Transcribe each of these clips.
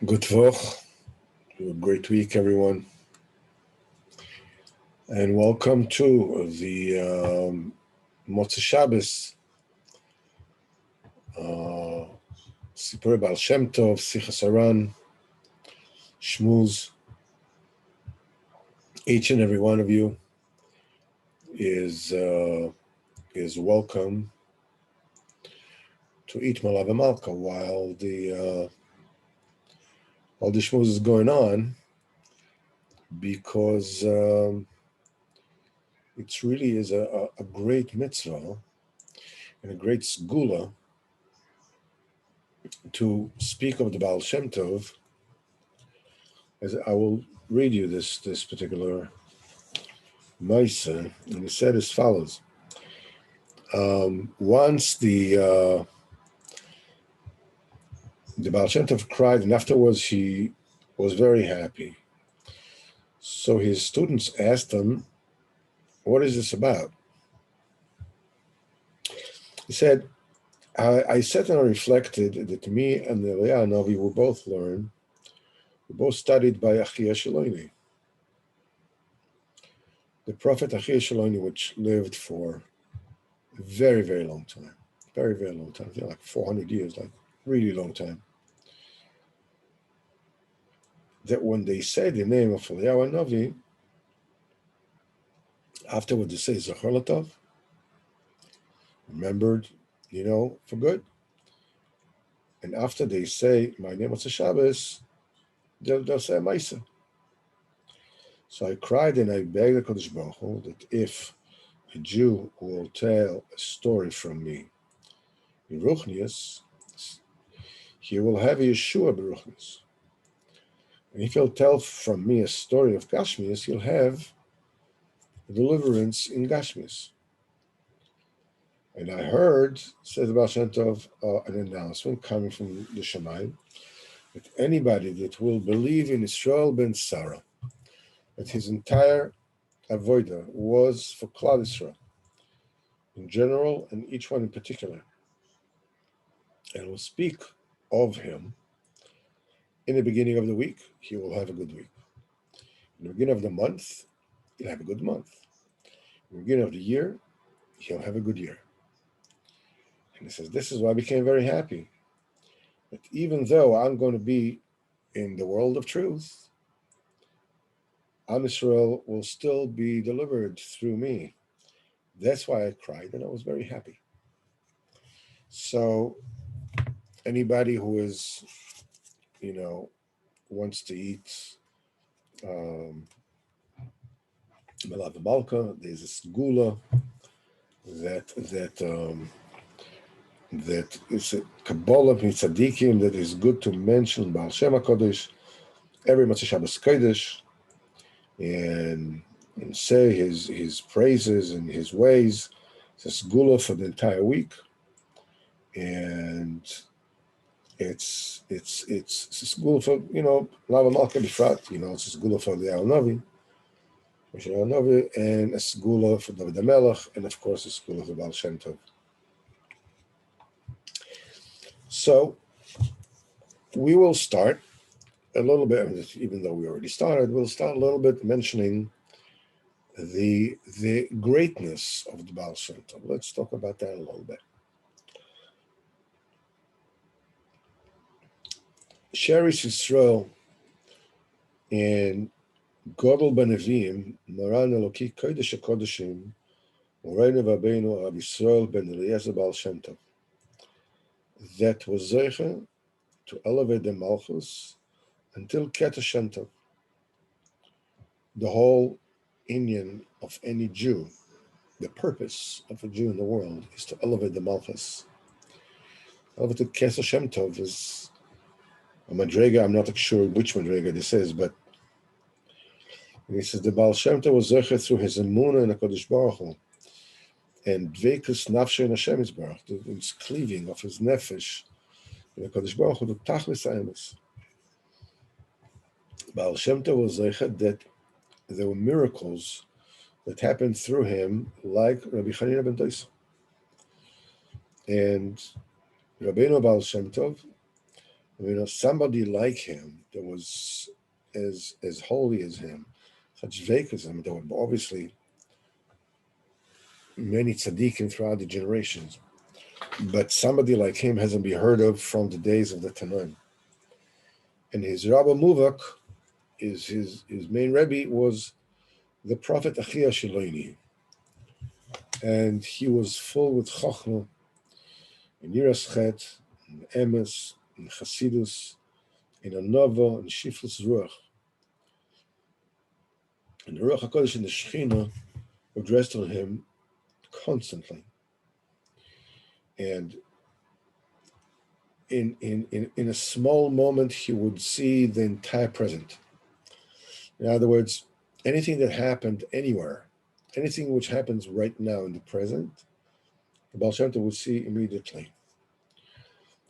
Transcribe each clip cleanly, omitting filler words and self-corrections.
Good Woch, a great week, everyone, and welcome to the Motzei Shabbos Sipur Baal Shem Tov, Sichos Haran, Shmuz. Each and every one of you is welcome to eat Malav Malka while the Shmuz is going on, because it really is a great mitzvah and a great segula to speak of the Baal Shem Tov. As I will read you this particular Maisa, and it said as follows. Once the Baal Shem Tov cried, and afterwards he was very happy. So his students asked him, "What is this about?" He said, I sat and I reflected that me and the Eliyahu Novi we both studied by Achia Shaloni, the prophet Achia Shaloni, which lived for a very, very long time. Very, very long time. I think like 400 years, like really long time. That when they say the name of Eliyahu Novi, afterward they say Zachor Latov, remembered, for good. And after they say my name is Shabbos, they'll say Maisa. So I cried and I begged the Kodesh Baruch Hu that if a Jew will tell a story from me in Ruchnius, he will have a Yeshua Beruchnius. And if he'll tell from me a story of Gashmias, he'll have a deliverance in Gashmias. And I heard, says the Baal Shem Tov, an announcement coming from the Shemayim, that anybody that will believe in Israel ben Sarah, that his entire avodah was for Klal Yisrael in general and each one in particular, and will speak of him in the beginning of the week, he will have a good week. In the beginning of the month, he'll have a good month. In the beginning of the year, he'll have a good year. And he says, this is why I became very happy, that even though I'm going to be in the world of truth, Am Yisrael will still be delivered through me. That's why I cried, and I was very happy. So anybody who is, wants to eat Malav Malka, there's this gula that is a Kabbalah Mitzadikim that is good to mention Baal Shem HaKadosh every Motzei Shabbos Kodesh, and say his praises and his ways. It's a segula for the entire week, and it's a segula for Lava Malka Bifrat. It's a segula for the Novi, and a segula for David HaMelech, and of course a segula for Baal Shem Tov. So we will start a little bit, even though we already started, we'll start a little bit mentioning the greatness of the Baal Shem Tov. Let's talk about that a little bit. Sheris Yisrael and Godel Benevim, Moran Eloki Kodesh HaKodeshim, Moreinu V'Abeinu Rav Yisrael ben Eliezer Baal Shem Tov, that was zeicha to elevate the Malchus until Ket Shem Tov. The whole Indian of any Jew, the purpose of a Jew in the world is to elevate the Malchus. Elevate to Ket Shem Tov is a madrega. I'm not sure which madrega this is, but he says the Baal Shem Tov was zeicha through his emunah in the Kodesh Baruch Hu, and dveikus nafshe in Hashem Yisbarach, the cleaving of his nefesh in the Kodesh Baruch Hu, the tachlis ha'emes. Baal Shem Tov was zeicha that there were miracles that happened through him, like Rabbi Chanina ben Toisa. And Rabbeinu Baal Shem Tov Somebody like him that was as holy as him, such veik as him. There were obviously many tzaddikim throughout the generations, but somebody like him hasn't been heard of from the days of the Tanoim. And his Rabbi Muvak, is his main Rebbe was the prophet Achia Shiloini, and he was full with Chochmah and Yiras Chet and Emes and Chasidus and Anova and Shiflus Ruach. And the Ruach HaKodesh and the Shechina would rest on him constantly. And in a small moment, he would see the entire present. In other words, anything that happened anywhere, anything which happens right now in the present, the Baal Shem Tov would see immediately.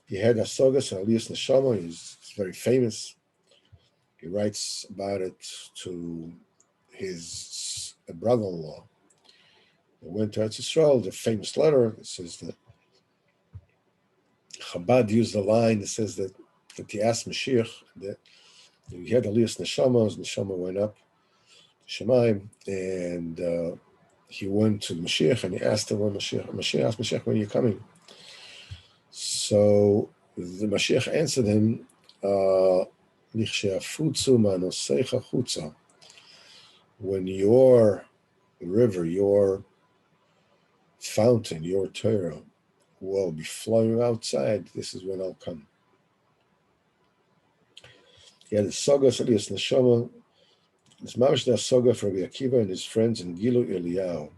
He had a Sogas Aliyas Neshama. He's very famous. He writes about it to his brother-in-law. He went to Eretz Yisrael, the famous letter. It says that Chabad used the line that says that he asked Mashiach that he had Aliyas Neshama. His Neshama went up to Shemaim, and he went to Mashiach and he asked him when Mashiach asked Mashiach, when are you coming? So the Mashiach answered him, when your river, your fountain, your Torah will be flowing outside, this is when I'll come. He had a Soga Aliyas Neshama. It's Mamash the Soga for Rabbi Akiva and his friends in Gilu Eliyahu.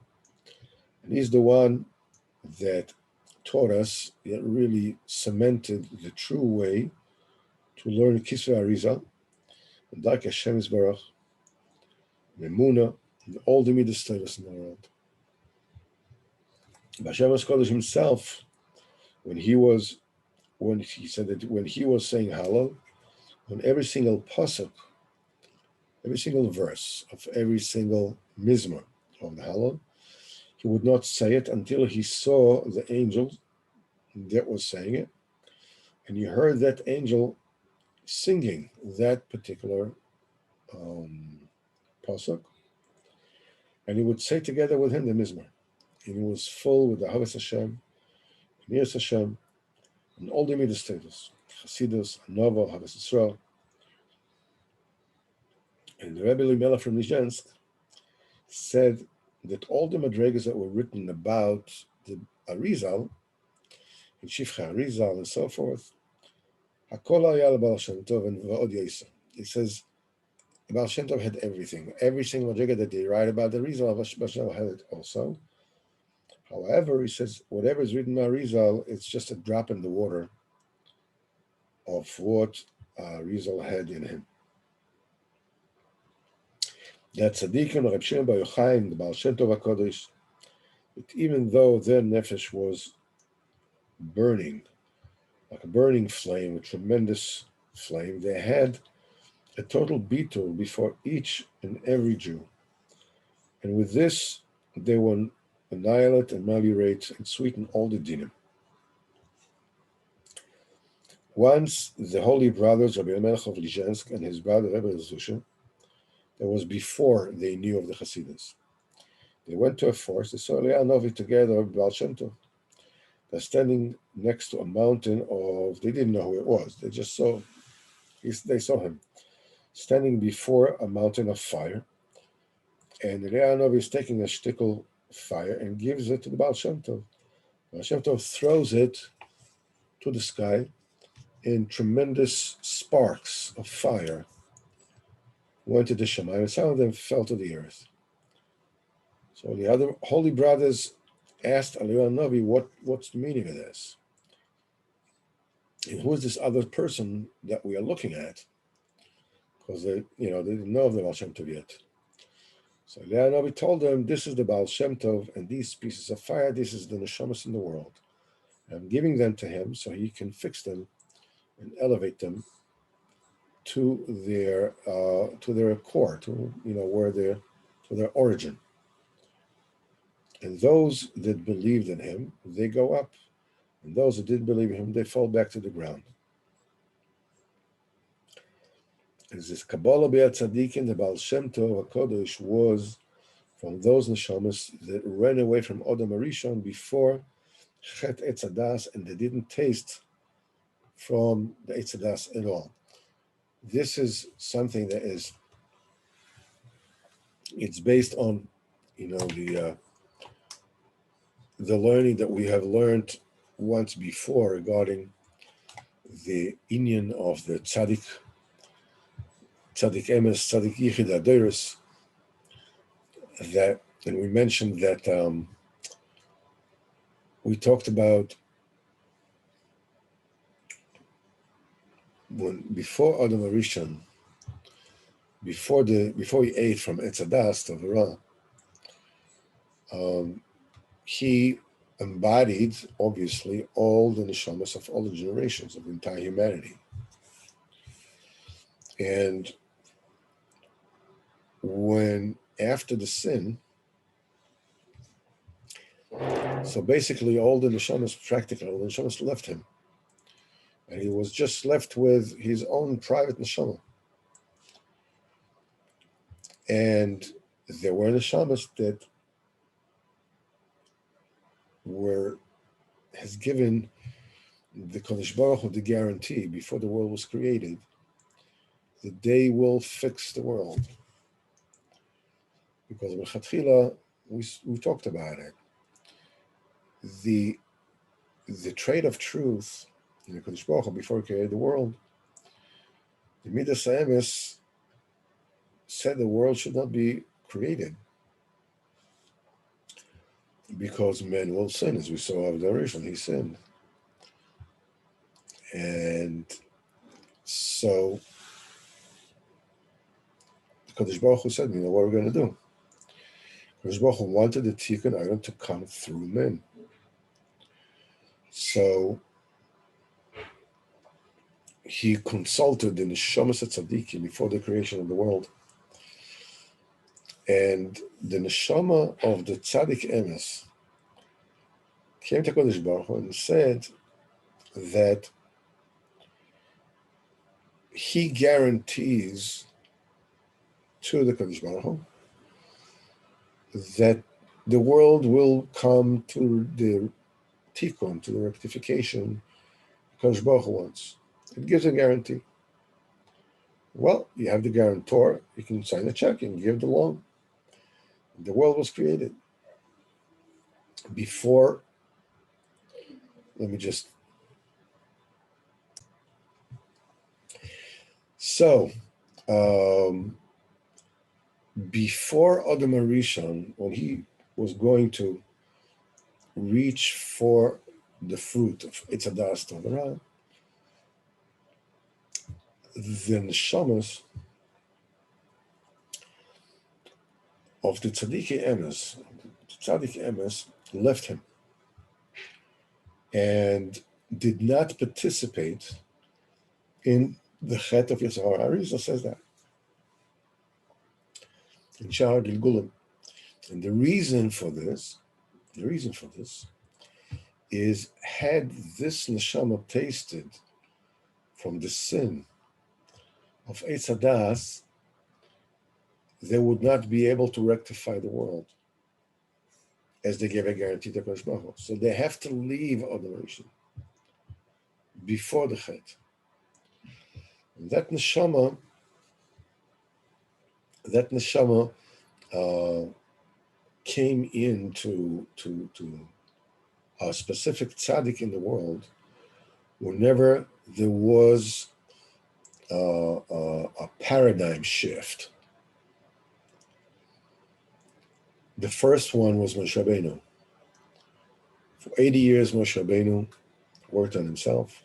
And he's the one that taught us, that really cemented the true way to learn Kisvei Arizal, and like Hashem Yisbarach, Memuna, and all the Midas Torahs in the world. Hashem HaKodesh himself, when he said that when he was saying Hallel, on every single pasuk, every single verse of every single mizmor of the Hallel, he would not say it until he saw the angel that was saying it, and he heard that angel singing that particular pasuk, and he would say together with him the mizmor, and he was full with the Havas Hashem, Yiras Hashem, and all the midas status, Chasidus, Nova, Havas Yisrael. And the Rebbe Limela from Nizhensk said that all the madrigas that were written about the Arizal, and Shifcha Arizal and so forth, Hakol Hayal Baal Shem Tov and Va'od Yisa. He says Baal Shem Tov had everything. Every single madriga that they write about the Arizal, Baal Shem Tov had it also. However, he says whatever is written in Arizal, it's just a drop in the water of what Arizal had in him. That Tzaddikim, Reb Shimon Bar Yochai, and the Baal Shem Tov HaKodesh, even though their nefesh was burning, like a burning flame, a tremendous flame, they had a total bitul before each and every Jew. And with this, they will annihilate and ameliorate and sweeten all the dinim. Once the holy brothers, Rabbi Melech of Lizhensk and his brother Rebbe Zusha, that was before they knew of the Hasidus, they went to a forest. They saw Eliyahu Novi together with Baal Shem Tov. They're standing next to a mountain of, they didn't know who it was. They just saw, they saw him standing before a mountain of fire. And Eliyahu Novi is taking a shtickle fire and gives it to the Baal Shem Tov. Baal Shem Tov throws it to the sky, and tremendous sparks of fire went to the Shemayim, and some of them fell to the earth. So the other holy brothers asked Eliyahu Novi, what's the meaning of this? And who is this other person that we are looking at? Because they didn't know of the Baal Shem Tov yet. So Eliyahu Novi told them, this is the Baal Shem Tov, and these pieces of fire, this is the neshamas in the world. And I'm giving them to him so he can fix them and elevate them to their core, to their origin. And those that believed in him, they go up. And those that didn't believe in him, they fall back to the ground. Is this Kabbalah Be'at Tzadikin, the Baal Shem Tov HaKodesh was from those neshamas that ran away from Adam Arishon before Chet Eitz Hadas, and they didn't taste from the Eitz Hadas at all. This is something that is, it's based on, the learning that we have learned once before regarding the inyan of the tzaddik emes, tzaddik yichid adoros, that, and we mentioned that we talked about when before Adam Arishon, before he ate from Eitz Hadas of Haran, he embodied, obviously, all the neshamas of all the generations of the entire humanity. And when, after the sin, so basically all the neshamas, practically all the neshamas left him. And he was just left with his own private neshama. And there were neshamas that has given the Kodesh Baruch Hu the guarantee before the world was created that they will fix the world. Because B'chatchila, we talked about it. The trait of truth in the Kodesh Baruch Hu before he created the world, the Midas HaEmes said the world should not be created because men will sin, as we saw of the Rishon, he sinned. And so the Kodesh Baruch Hu said, what are we going to do? Kodesh Baruch Hu wanted the Tikkun item to come through men. So he consulted the Neshamas Tzadikim before the creation of the world. And the Neshama of the Tzadik Emes came to Kodesh Baruch Hu and said that he guarantees to the Kodesh Baruch Hu that the world will come to the tikkun, to the rectification Kodesh Baruch Hu wants. It gives a guarantee. Well, you have the guarantor, you can sign a check and give the loan. The world was created before, before Adam Arishon, when he was going to reach for the fruit of Eitz Hadas Tov Ra, the neshamas of the tzaddik emes left him and did not participate in the chet of Yisrael. Arizal says that in Shahar Gilgulim. And the reason for this is, had this neshama tasted from the sin of Eitz Hadas, they would not be able to rectify the world, as they gave a guarantee to Kodesh Baruch Hu. So they have to leave Adam Arishon before the Chet. And that neshama came into to a specific tzaddik in the world whenever there was a paradigm shift. The first one was Moshe Rabbeinu. For 80 years, Moshe Rabbeinu worked on himself,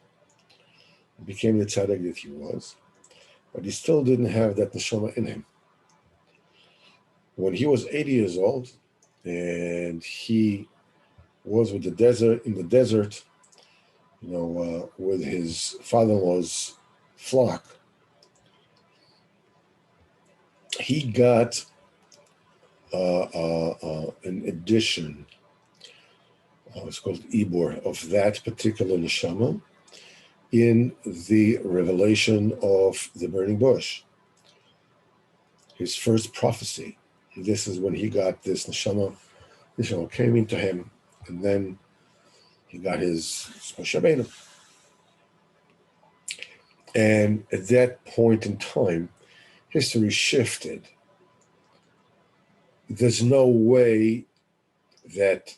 became the tzaddik that he was, but he still didn't have that neshama in him. When he was 80 years old, and he was in the desert, with his father-in-law's flock, he got an edition, it's called Ibor, of that particular neshama in the revelation of the burning bush. his first prophecy. This is when he got this neshama. Neshama came into him, and then he got his Moshe Rabbeinu. And at that point in time, history shifted. There's no way that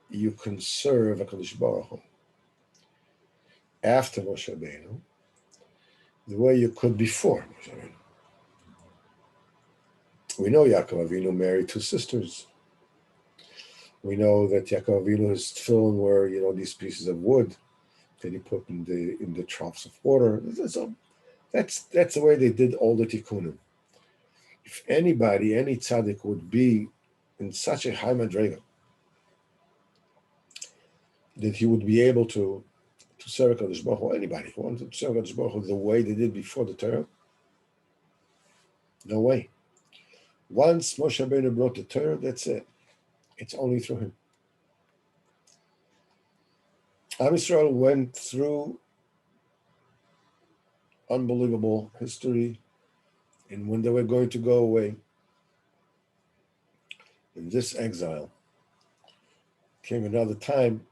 you can serve HaKadosh Baruch Hu after Moshe Rabbeinu the way you could before Moshe Rabbeinu. We know Yaakov Avinu married two sisters. We know that Yaakov Avinu, his tefillin were, these pieces of wood that he put in the troughs of water. So that's the way they did all the tikkunim. If anybody, any tzaddik would be in such a high madrega that he would be able to serve HaKadosh Baruch Hu, anybody who wanted to serve HaKadosh Baruch Hu the way they did before the Torah, no way. Once Moshe Rabbeinu brought the Torah, that's it. It's only through him. Am Yisrael went through unbelievable history, and when they were going to go away, in this exile, came another time,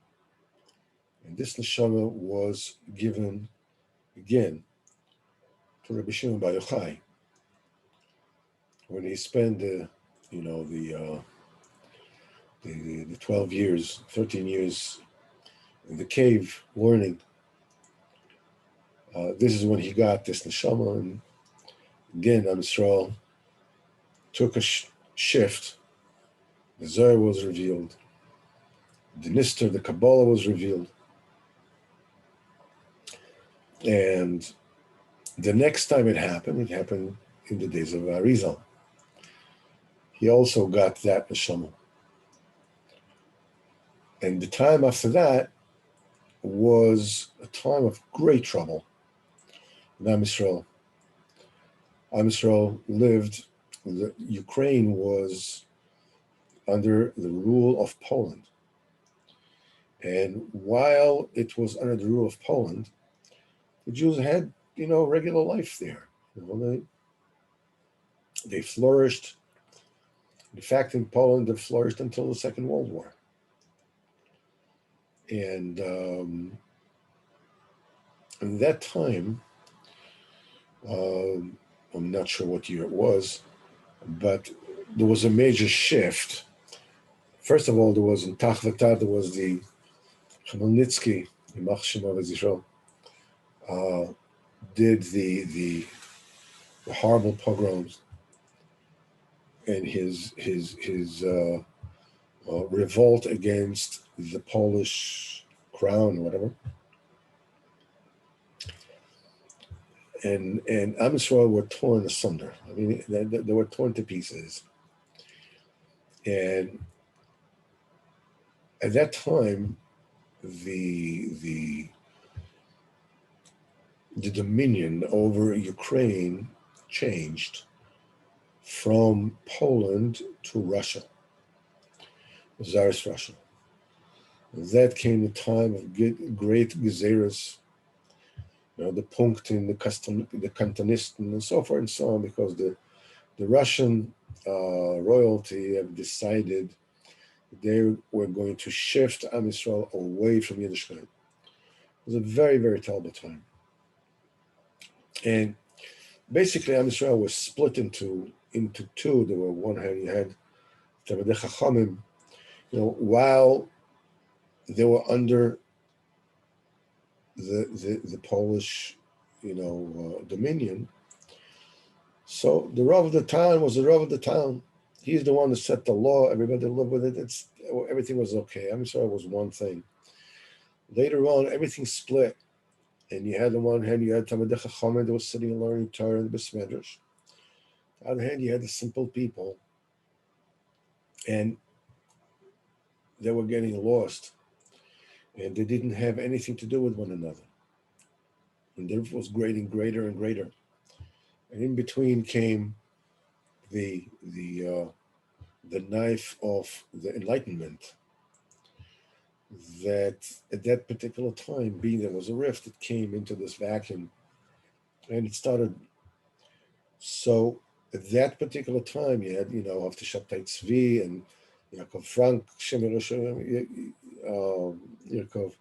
and this neshama was given again to Rabbi Shimon Bar Yochai when he spent the 12 years, 13 years in the cave learning. This is when he got this neshama, and again, Am Yisrael took a shift. The Zohar was revealed. The Nister, the Kabbalah was revealed. And the next time it happened in the days of Arizal. He also got that neshama. And the time after that was a time of great trouble in Am Yisrael. Am Yisrael lived, Ukraine was under the rule of Poland. And while it was under the rule of Poland, the Jews had, regular life there. They flourished. In fact, in Poland, they flourished until the Second World War. And in that time, I'm not sure what year it was, but there was a major shift. First of all, there was in Tachvata, there was the Chmelnytsky, Yimach Shemo v'Zishro, did the horrible pogroms and his revolt against the Polish crown or whatever. And Am Yisrael were torn asunder. I mean, they were torn to pieces. And at that time, the dominion over Ukraine changed from Poland to Russia, Tsarist Russia. That came the time of great gezeras, the Punkten, the Kantonisten, and so forth and so on, because the Russian royalty have decided they were going to shift Am Yisrael away from Yiddishkeit. It was a very, very terrible time. And basically, Am Yisrael was split into two. There were one hand, you had Talmidei Chachamim, while they were under the Polish, dominion. So the Rav of the town was the Rav of the town. He's the one that set the law. Everybody lived with it. Everything was okay. Am Yisrael was one thing. Later on, everything split. And you had on one hand, you had Talmidei Chachamim that was sitting and learning Torah in the Beis Medrash. On the other hand, you had the simple people. And they were getting lost. And they didn't have anything to do with one another. And the difference was getting greater and greater. And in between came the knife of the Enlightenment, that at that particular time, being there was a rift, it came into this vacuum, and it started. So at that particular time, you had, after Shabtai Tzvi and Yaakov Frank, Shem Yaakov,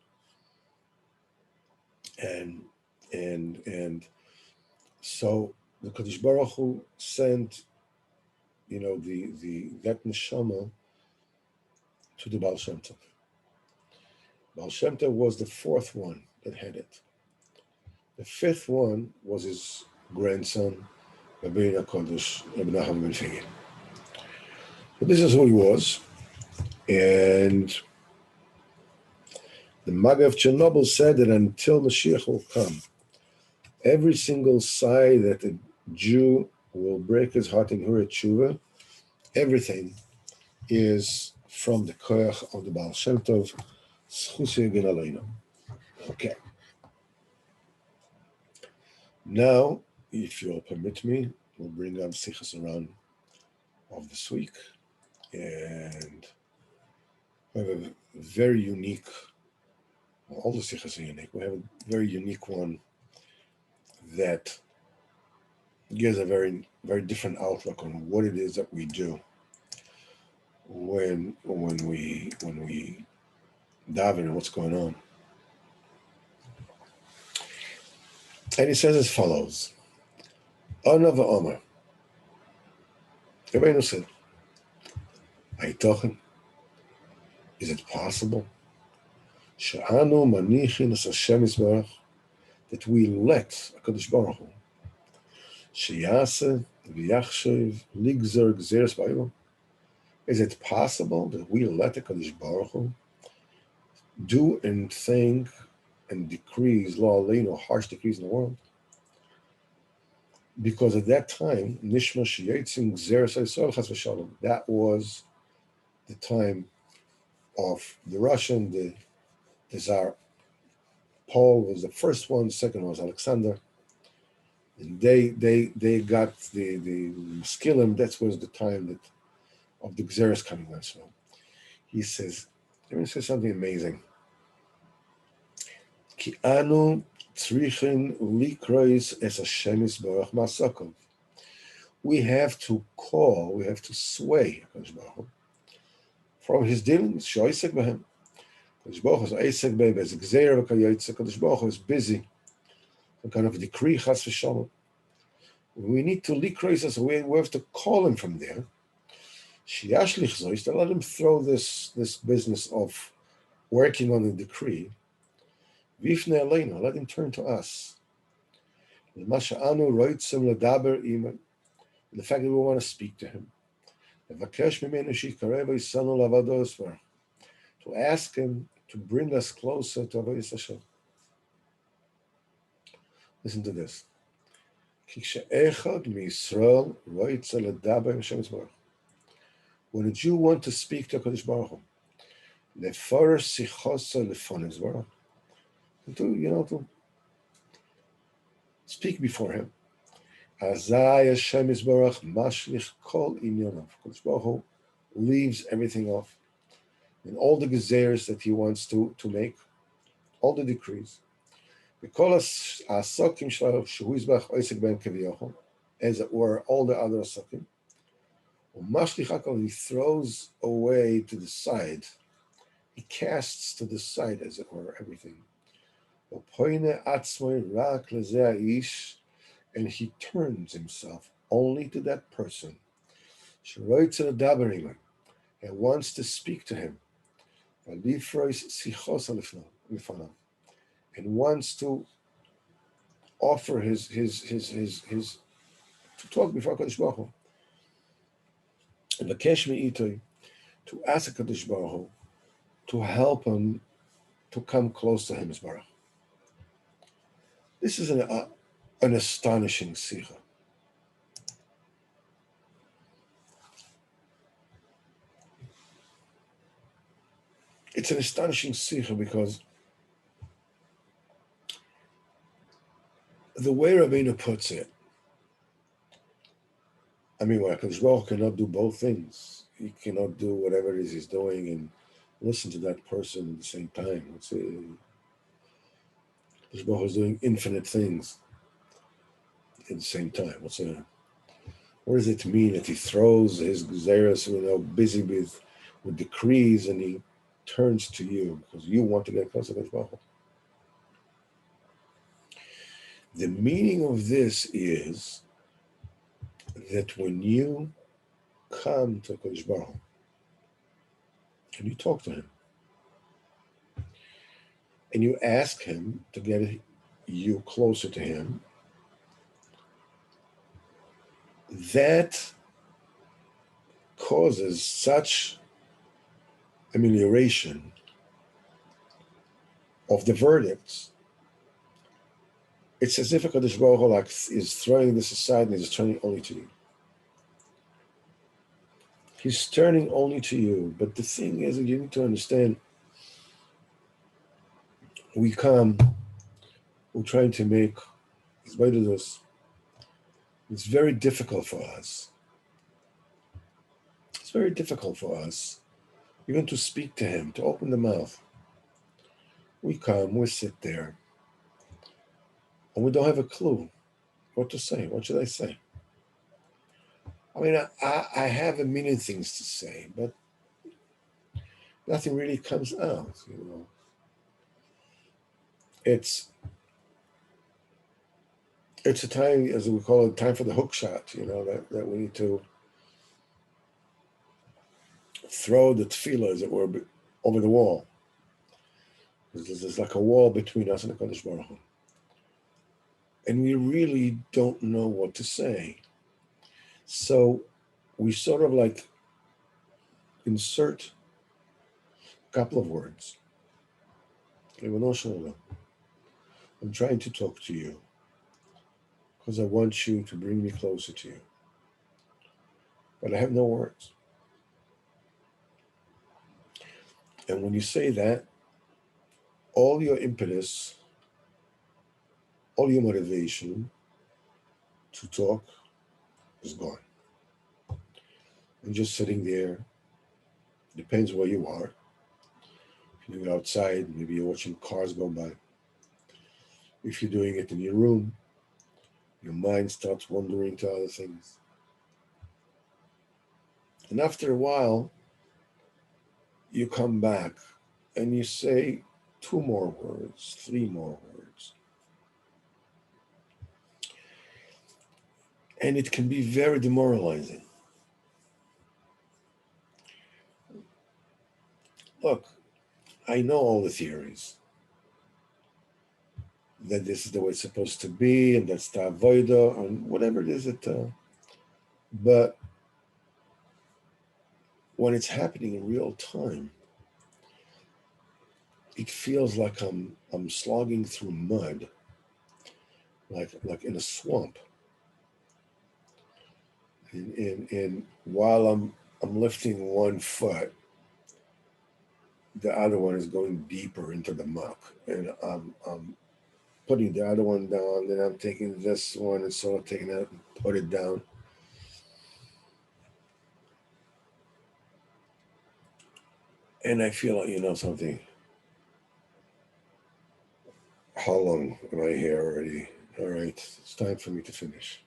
and so the Kadosh Baruch Hu sent, that neshama to the Baal Shem Tov. Baal Shem Tov was the fourth one that had it. The fifth one was his grandson, Rabbi HaKodesh, Rabbi Nachman ben Figel. But this is who he was, and the Maggid of Chernobyl said that until Mashiach will come, every single sigh that a Jew will break his heart in Hurei Tshuva, everything is from the koach of the Baal Shem Tov, Zchus Yigin Aleinu. Okay. Now, if you'll permit me, we'll bring up Sichos Haran of this week, and we have a very unique, well, all the Sichos are unique, we have a very unique one that gives a very, very different outlook on what it is that we do when we daven and what's going on. And he says as follows: Ana v'Omer. Rabbeinu said, "Haytochen, is it possible she'anu manichin es Hashem Yisbarach, that we let HaKadosh Baruch Hu sheyase v'yachshev ligzer gzeres ba'ilo? Is it possible that we let HaKadosh Baruch Hu do and think and decrees, law aleinu, harsh decrees in the world? Because at that time, Nishma Sheyetzin Gzeres Yisrael Chas v'Shalom, that was the time of the Russian, the Tsar. Paul was the first one, the second one was Alexander. And they got the Skillim, that was the time that of the Gzeres coming on. So he says, let me say something amazing. Ki anu tzrichin likrois es Hashem Yisbarach ma'asakov. We have to call, we have to sway HaKadosh Baruch Hu from his dealings. Shoisek b'hem. HaKadosh Baruch Hu is eisek b'hem, as gzeir v'kayotze. HaKadosh Baruch Hu is busy. Some kind of decree, chas v'shalom. We need to likrois us, we have to call him from there. Shiyashlich zois, to let him throw this business of working on the decree. Vifne aleinu, let him turn to us. The fact that we want to speak to him. To ask him to bring us closer to Avodas Hashem. Listen to this. When a Jew wants to speak to HaKadosh Baruch Hu, to speak before him. Azai Hashem Yisbarach mashlich kol inyonav. HaKadosh Baruch Hu leaves everything off, and all the gezeres that he wants to make, all the decrees. Asokim shelo shehu yizbach oisek ben keviyachol, as it were, all the other asokim. Mashlich hakol, he throws away to the side, he casts to the side, as it were, everything. And he turns himself only to that person and wants to speak to him, and wants to offer his to talk before HaKadosh Baruch Hu, and to ask HaKadosh Baruch Hu to help him to come close to him, Baruch. This is an astonishing sikha. It's an astonishing sikha because the way Rabbeinu puts it, I mean, HaKadosh Baruch Hu cannot do both things. He cannot do whatever it is he's doing and listen to that person at the same time. HaKadosh Baruch Hu is doing infinite things at the same time. What's What does it mean that he throws his Xeris, busy with decrees, and he turns to you because you want to get closer to Baal? The meaning of this is that when you come to Kodesh Baruch and you talk to him and you ask him to get you closer to him, that causes such amelioration of the verdicts. It's as if Kodesh Baruch Hu is throwing this aside and is turning only to you. He's turning only to you. But the thing is, you need to understand, we're trying to make, in spite of this, it's very difficult for us. It's very difficult for us, even to speak to him, to open the mouth. We sit there, and we don't have a clue what to say. What should I say? I mean, I have a million things to say, but nothing really comes out, It's a time, as we call it, time for the hook shot, that we need to throw the tefillah, as it were, over the wall. There's like a wall between us and the Kodesh Baruch Hu. And we really don't know what to say. So we sort of like insert a couple of words. I'm trying to talk to you because I want you to bring me closer to you. But I have no words. And when you say that, all your impetus, all your motivation to talk is gone. And just sitting there, depends where you are. If you're outside, maybe you're watching cars go by. If you're doing it in your room, your mind starts wandering to other things. And after a while, you come back and you say 2 more words, 3 more words. And it can be very demoralizing. Look, I know all the theories, that this is the way it's supposed to be, and that's the avoida, and whatever it is. But when it's happening in real time, it feels like I'm slogging through mud, like in a swamp. And while I'm lifting one foot, the other one is going deeper into the muck, and I'm putting the other one down. Then I'm taking this one and sort of taking it and put it down. And I feel like, something. How long am I here already? All right, it's time for me to finish.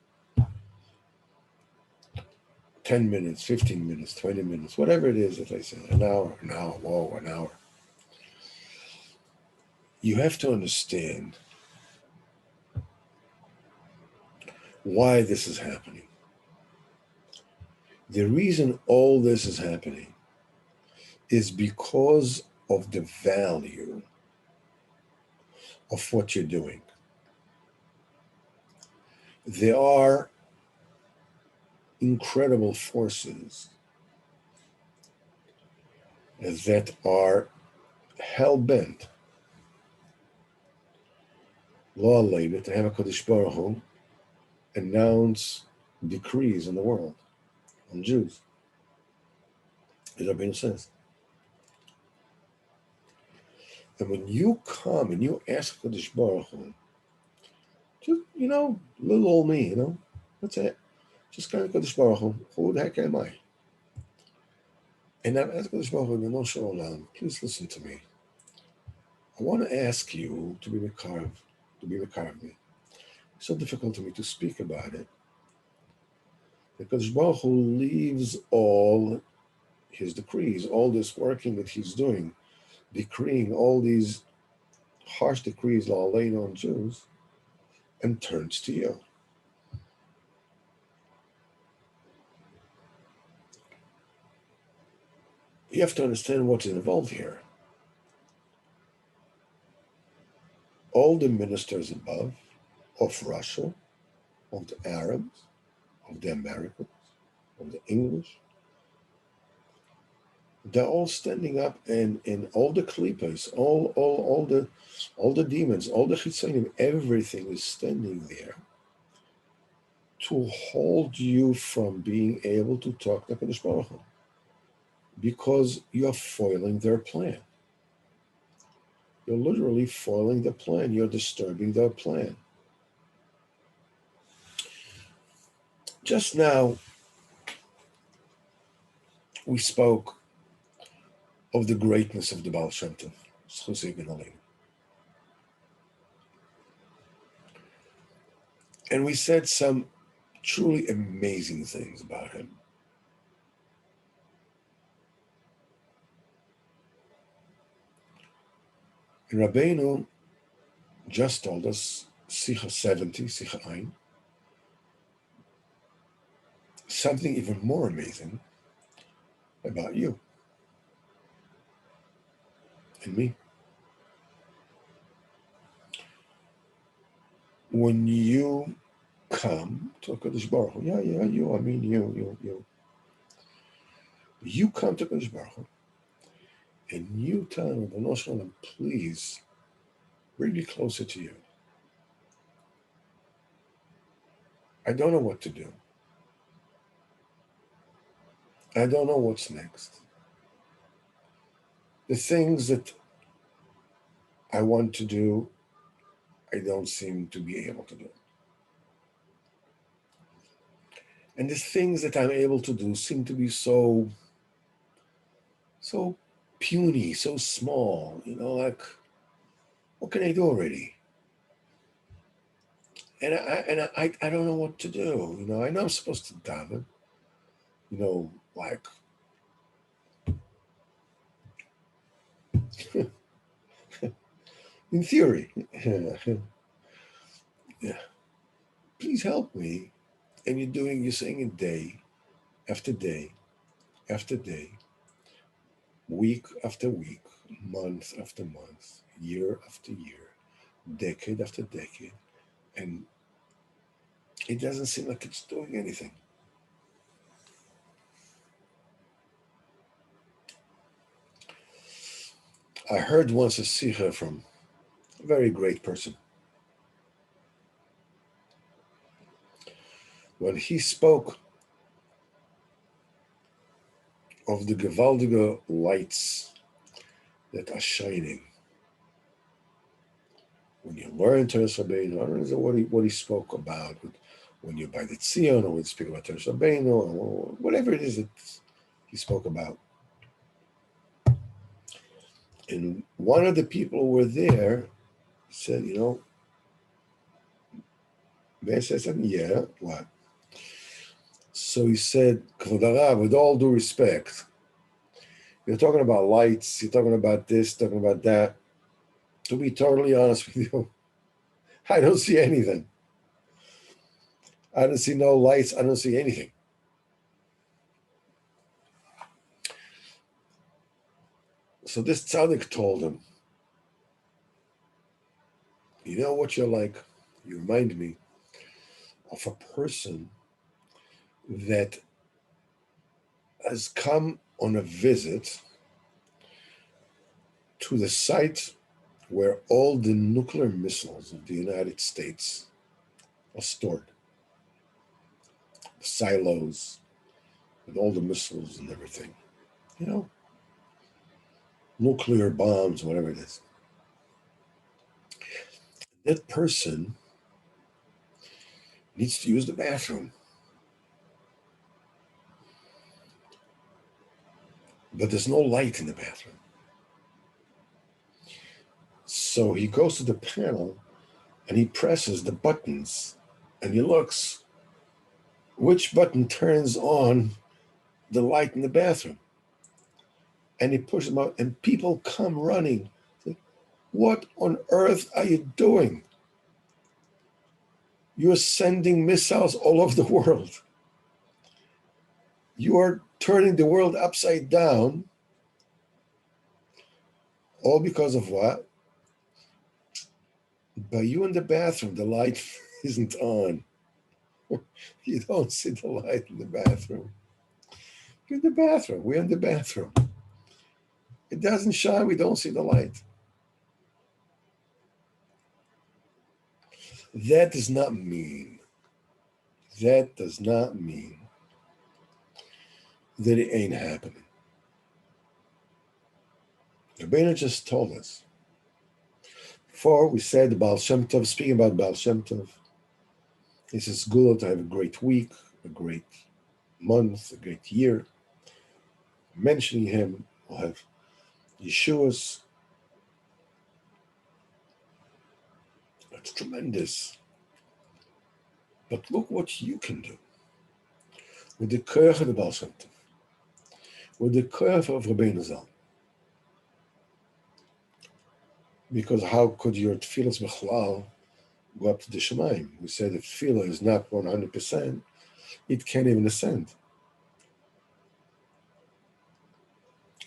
10 minutes, 15 minutes, 20 minutes, whatever it is that I say, an hour, whoa, an hour. You have to understand why this is happening. The reason all this is happening is because of the value of what you're doing. There are incredible forces that are hell-bent, law-lated, to have a Kodesh Baruch Hu announce decrees in the world on Jews. As Rabbeinu says. And when you come and you ask Kodesh Baruch Hu, just, little old me, that's it. Just kind of Kodesh Baruch Hu, who the heck am I? And I'm asking Kodesh Baruch Hu, no Shalom, please listen to me. I want to ask you to be Mekarev me. It's so difficult to me to speak about it, The Kadosh Baruch Hu leaves all his decrees, all this working that he's doing, decreeing all these harsh decrees laid on Jews, and turns to you. You have to understand what's involved here. All the ministers above, of Russia, of the Arabs, of the Americans, of the English, they're all standing up, and all the klippas, all the demons, all the chitzonim, everything is standing there to hold you from being able to talk to Kadosh Baruch Hu, because you're foiling their plan. You're literally foiling the plan. You're disturbing their plan. Just now, we spoke of the greatness of the Baal Shem Tov, Sichos ibn Alim. And we said some truly amazing things about him. And Rabbeinu just told us, Sichos 70, Sichos Ein, something even more amazing about you and me. When you come to Kadosh Baruch Hu, you, I mean you. You come to Kadosh Baruch Hu, and you tell him, Ribono Shel Olam, please bring me closer to you. I don't know what to do. I don't know what's next. The things that I want to do, I don't seem to be able to do. And the things that I'm able to do seem to be so puny, so small, like, what can I do already? And I don't know what to do. I know I'm supposed to daven, like, in theory. Yeah. Please help me. And you're saying it day after day after day, week after week, month after month, year after year, decade after decade, and it doesn't seem like it's doing anything. I heard once a sikha from a very great person. When he spoke of the gewaldige lights that are shining, when you learn Teres Rabbeinu, I don't know what he spoke about, but when you're by the Tzion, or when you speak about Teres Rabbeinu, or whatever it is that he spoke about. And one of the people who were there said, Ben said something, yeah, what? So he said, Kvod Harav, with all due respect, you're talking about lights, you're talking about this, talking about that. To be totally honest with you, I don't see anything. I don't see no lights. I don't see anything. So this tzaddik told him, you know what you're like? You remind me of a person that has come on a visit to the site where all the nuclear missiles of the United States are stored. The silos with all the missiles and everything. Nuclear bombs, whatever it is. That person needs to use the bathroom. But there's no light in the bathroom. So he goes to the panel and he presses the buttons and he looks. which button turns on the light in the bathroom? And he pushes them out, and people come running. What on earth are you doing? You're sending missiles all over the world. You are turning the world upside down, all because of what? By you in the bathroom, the light isn't on. You don't see the light in the bathroom. You're in the bathroom. We're in the bathroom. It doesn't shine. We don't see the light. That does not mean that it ain't happening. Rabbeinu just told us. Before we said the Baal Shem Tov, speaking about Baal Shem Tov, he says, good to have a great week, a great month, a great year. Mentioning him, we'll have Yeshua's. That's tremendous. But look what you can do with the koach of the Baal Shem Tov, with the koach of Rabbeinu Zal. Because how could your tefillas b'chalal go up to the Shemaim? We said if tefillah is not 100%, it can't even ascend.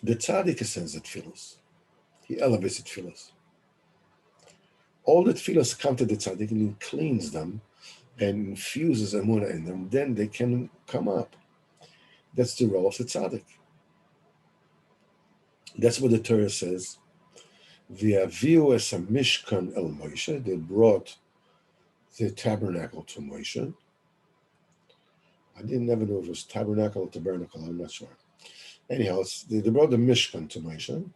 The tzaddik ascends the tefillas. He elevates the tefillas. All the tefillas come to the tzaddik and he cleans them and infuses emunah in them. Then they can come up. That's the role of the tzaddik. That's what the Torah says. V'aviu es hamishkan el Moshe. They brought the tabernacle to Moshe. I didn't never know if it was tabernacle or tabernacle. I'm not sure. Anyhow, they brought the Mishkan to Moshe.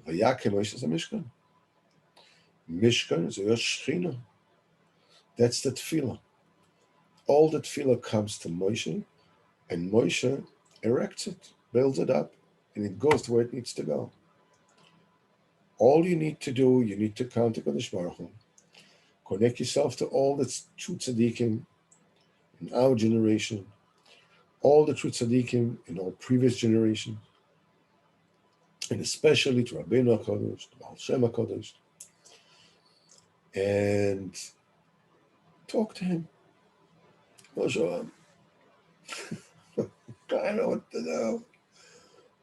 V'yakem Moshe is a Mishkan. Mishkan is a Shechina. That's the tefillah. All the tefillah comes to Moshe, and Moshe erects it, builds it up, and it goes to where it needs to go. All you need to do, you need to come to Kadosh Baruch Hu, connect yourself to all the true tzaddikim in our generation, all the true tzaddikim in all previous generations, and especially to Rabbeinu HaKadosh, to Baal Shem HaKadosh, and talk to him. Moshe, I don't know what to do.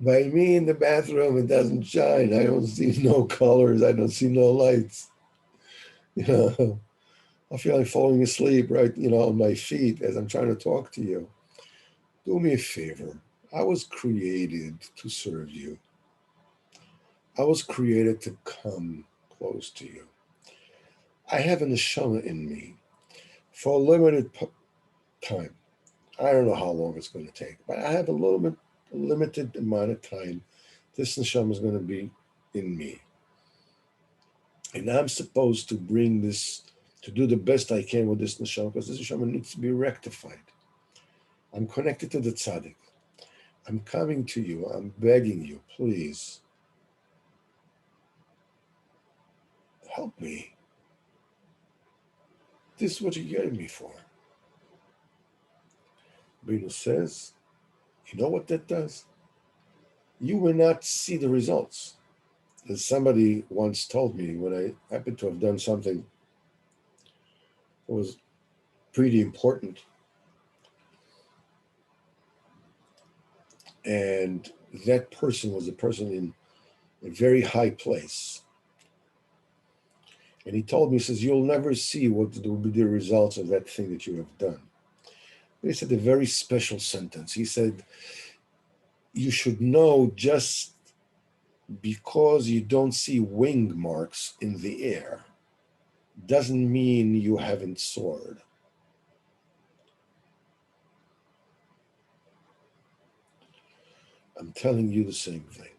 By me in the bathroom, it doesn't shine. I don't see no colors. I don't see no lights. I feel like falling asleep right, on my feet as I'm trying to talk to you. Do me a favor. I was created to serve you. I was created to come close to you. I have a neshama in me for a limited time. I don't know how long it's going to take, but I have a limited amount of time. This neshama is going to be in me. And I'm supposed to bring this, to do the best I can with this neshama, because this neshama needs to be rectified. I'm connected to the tzaddik. I'm coming to you. I'm begging you, please. Help me. This is what you gave me for. Bino says, you know what that does? You will not see the results. As somebody once told me when I happened to have done something that was pretty important, and that person was a person in a very high place. And he told me, he says, you'll never see what will be the results of that thing that you have done. But he said a very special sentence. He said, you should know just because you don't see wing marks in the air doesn't mean you haven't soared. I'm telling you the same thing.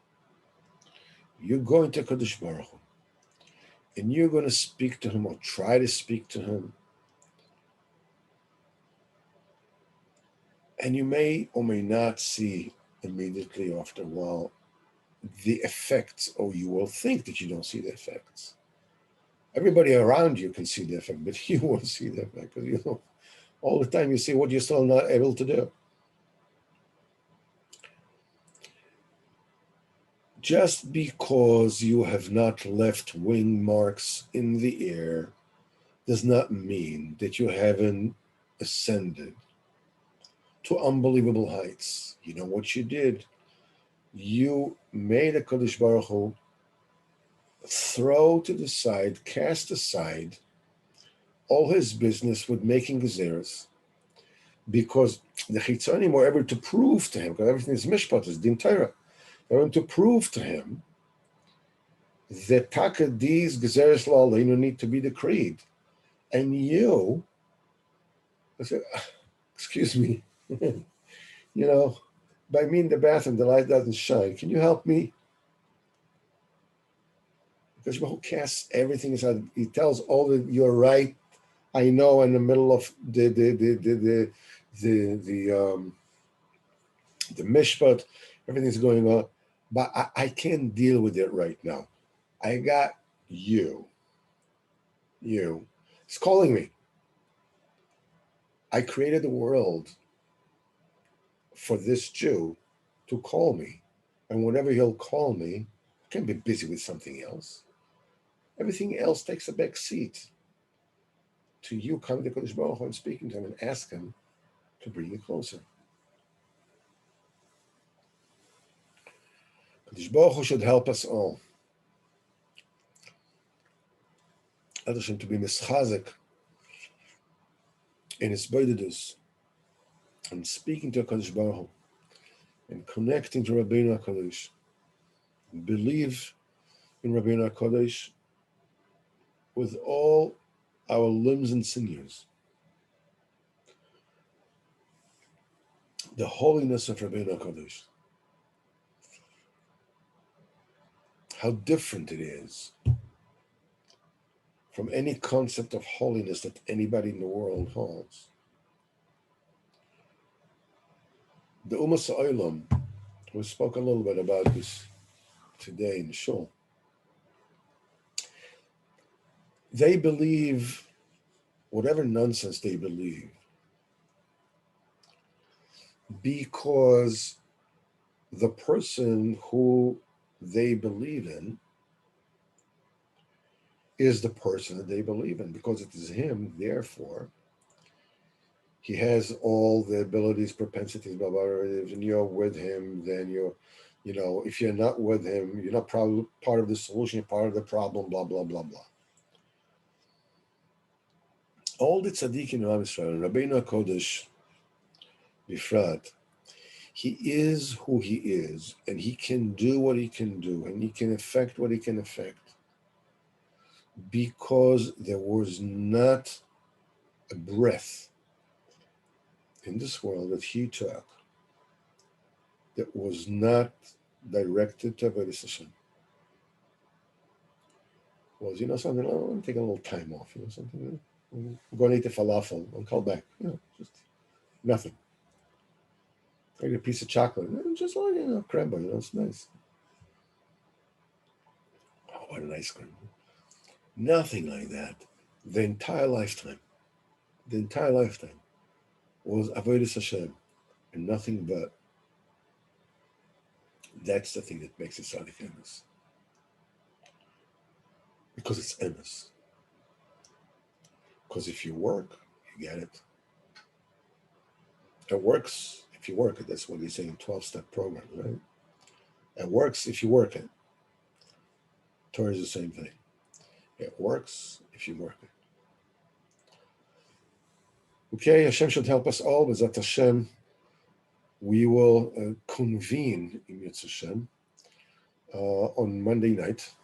You're going to Kadosh Baruch Hu, and you're going to speak to him or try to speak to him. And you may or may not see immediately after a while the effects, or you will think that you don't see the effects. Everybody around you can see the effect, but you won't see the effect because all the time you see what you're still not able to do. Just because you have not left wing marks in the air does not mean that you haven't ascended to unbelievable heights. You know what you did? You made a Kodesh Baruch Hu throw to the side, cast aside all his business with making gezeres, because the Chitzonim were able to prove to him, because everything is mishpat, is din Torah, they were able to prove to him that taka these gezeres la'aleinu need to be decreed. And you, I said, excuse me, by me in the bathroom, the light doesn't shine. Can you help me? Because Baruch casts everything aside. He tells all that you're right. I know in the middle of the mishpat, everything's going on, but I can't deal with it right now. I got you. It's calling me. I created the world for this Jew to call me. And whenever he'll call me, I can't be busy with something else. Everything else takes a back seat to you coming to Kodesh Baruch Hu and speaking to him and ask him to bring you closer. Kodesh Baruch Hu should help us all. To be mischazik in his bodedus and speaking to Kodesh Baruch Hu and connecting to Rabbeinu HaKadosh, and believe in Rabbeinu HaKadosh with all our limbs and sinews. The holiness of Rabbeinu HaKadosh. How different it is from any concept of holiness that anybody in the world holds. The Umas Ha'olam, we spoke a little bit about this today in the shul. They believe whatever nonsense they believe because the person who they believe in is the person that they believe in, because it is him, therefore he has all the abilities, propensities, blah, blah, blah. If you're with him, then if you're not with him, you're not probably part of the solution, you're part of the problem, blah, blah, blah, blah. All the tzaddikim in Am Yisrael, Rabbeinu HaKodesh, Bifrat, he is who he is, and he can do what he can do, and he can affect what he can affect, because there was not a breath in this world that he took that was not directed to Avodas Hashem. Was, something, I want to take a little time off, something, I'm going to eat the falafel, I'll call back, just nothing. Take a piece of chocolate, just like, crumble, it's nice. Oh, what an ice cream. Nothing like that. The entire lifetime was Avodas Hashem, and nothing but. That's the thing that makes it Tzaddik Emes. Because it's Emes. Because if you work, you get it. It works if you work it. That's what they say in 12-step program, right? It works if you work it. Torah is the same thing. It works if you work it. Okay, Hashem should help us all. B'ezrat Hashem, we will convene in Yetz Hashem on Monday night